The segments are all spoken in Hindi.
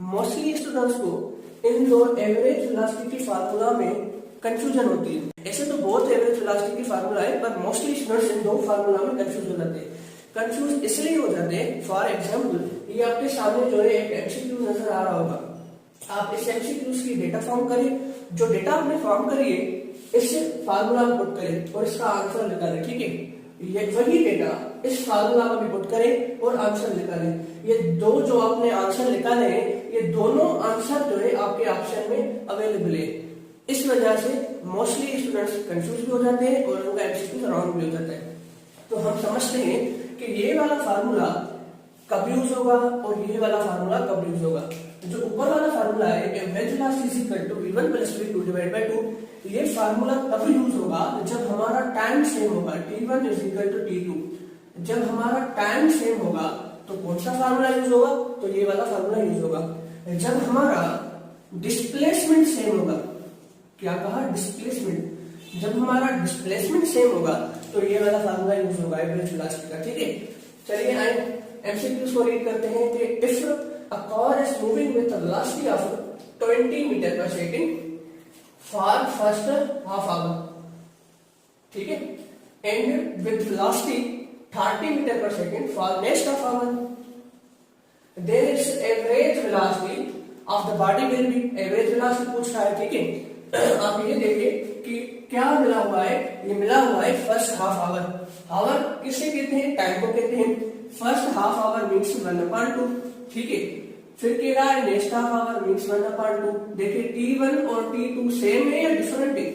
मोस्टली स्टूडेंट्स को इन दो एवरेज वेलोसिटी की फार्मूला में कंफ्यूजन होती है। ऐसे तो बहुत एवरेज वेलोसिटी की फार्मूला है, पर मोस्टली स्टूडेंट्स इन दो फार्मूला में कंफ्यूज हो जाते हैं। कंफ्यूज इसलिए हो जाते हैं, फॉर एग्जांपल ये आपके सामने जो है एक एमसीक्यू नजर आ रहा होगा। आप इस एमसीक्यूज की डेटा फॉर्म करें, जो डेटा आपने फॉर्म करी है इस फार्मूला में पुट करें और इसका आंसर निकालें। ठीक है, ये वही डेटा इस फार्मूला में भी पुट करें और आंसर निकालें। ये दो जो आपने आंसर निकाले हैं, ये दोनों आंसर जो है आपके ऑप्शन में अवेलेबल है। इस वजह से मोस्टली स्टूडेंट्स कंफ्यूज भी हो जाते हैं और उनका एमसीक्यू रॉन्ग भी हो जाता है। तो हम समझते हैं कि ये वाला फार्मूला कब यूज होगा और ये वाला फार्मूला कब यूज होगा। जो ऊपर वाला फार्मूला है average velocity is equal to v1 + v2 divide by 2, ये फार्मूला तब यूज होगा जब हमारा टाइम सेम होगा, t1 = t2। जब हमारा टाइम सेम होगा तो कौन सा फार्मूला यूज होगा, तो ये वाला फार्मूला यूज होगा। जब हमारा डिस्प्लेसमेंट सेम होगा, क्या कहा, डिस्प्लेसमेंट, जब हमारा डिस्प्लेसमेंट सेम होगा तो ये वाला फार्मूला यूज होगा एवरेज वेलोसिटी का। ठीक है, चलिए आए एमसीक्यूज को रीड करते हैं कि if a car is moving with a velocity of 20 meter per second for first half hour, ठीक है, and with velocity 30 meter per second for next half hour, then its average velocity of the body will be, average velocity पूछ रहा है। ठीक है, आप ये देखिए कि क्या मिला हुआ है, ये मिला हुआ है फर्स्ट हाफ आवर। आवर किसे कहते हैं, टाइम को कहते हैं। फर्स्ट हाफ आवर मीन्स 1/2, ठीक है। फिर कह रहा है नेक्स्ट हाफ आवर मीन्स 1/2। देखिए t1 और t2 सेम है या डिफरेंट है,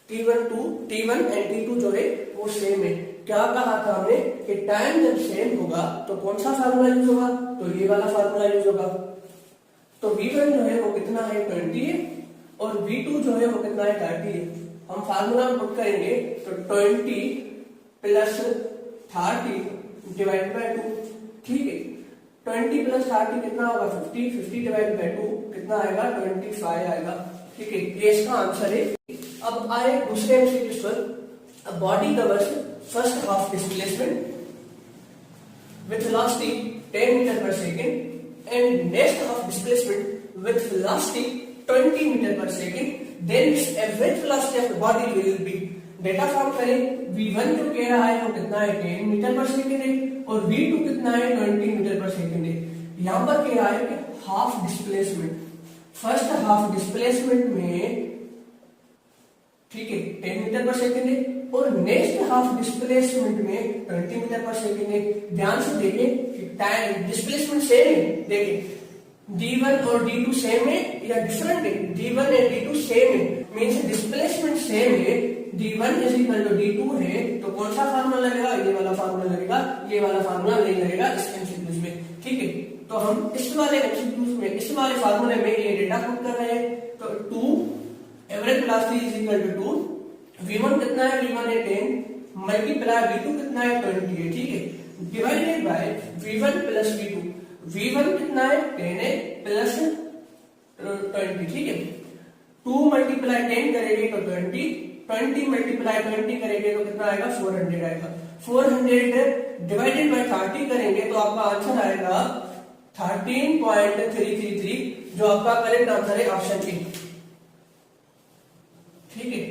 t1 एंड t2 जो है वो सेम है। क्या कहा था हमने कि टाइम जब सेम होगा तो कौन सा फार्मूला यूज होगा, तो ये वाला फार्मूला यूज होगा। तो v1 जो है वो कितना है, 20 है, और v2 जो है वो कितना है, 30 है। हम फार्मूला पुट करेंगे तो 20 + 30 डिवाइड बाय 2, ठीक है। 20 + 30 कितना होगा, 50 डिवाइड बाय 2 कितना आएगा, 25 आएगा। ठीक है, ये इसका आंसर है। अब आए दूसरे एमसीक्यू पर। Body covers first half displacement with velocity 10 meter per second and next half displacement with velocity 20 meter per second, then its average velocity of the body will be, data form करें। v1 जो कह रहा है वो कितना है, 10 मीटर पर सेकेंड है, और v2 कितना है, 20 मीटर पर सेकेंड है। यहां पर कह रहा है कि half displacement, first half displacement में, ठीक है, 10 मीटर पर सेकेंड है, और नेक्स्ट हाफ डिस्प्लेसमेंट में 20 मीटर पर सेकेंड है। ध्यान से देखिए कि टाइम डिस्प्लेसमेंट सेम है। देखिए d1 और d2 सेम है या डिफरेंट है, d1 एंड d2 सेम है, मींस डिस्प्लेसमेंट सेम है। d1 = d2 है, तो कौन सा फार्मूला लगेगा, ये वाला फार्मूला लगेगा, ये वाला फार्मूला नहीं लगेगा इस एमसीक्यूज में। ठीक है, तो हम इस वाले एमसीक्यूज में, इस वाले फार्मूले में ये डेटा पुट कर रहे हैं। तो 2 एवरेज वेलोसिटी = 2, v1 कितना है, v1 है 10, मल्टीप्लाई v2 कितना है, 20 है, ठीक है, divided by v1 + v2। v1 कितना है, 10 है, प्लस 20, ठीक है। 2 × 10 करेंगे तो 20, 20 × 20 करेंगे तो कितना आएगा, 400 आएगा। 400 डिवाइडेड बाय 30 करेंगे तो आपका आंसर आएगा 13.333, जो आपका करेक्ट आंसर है ऑप्शन ए। ठीक है,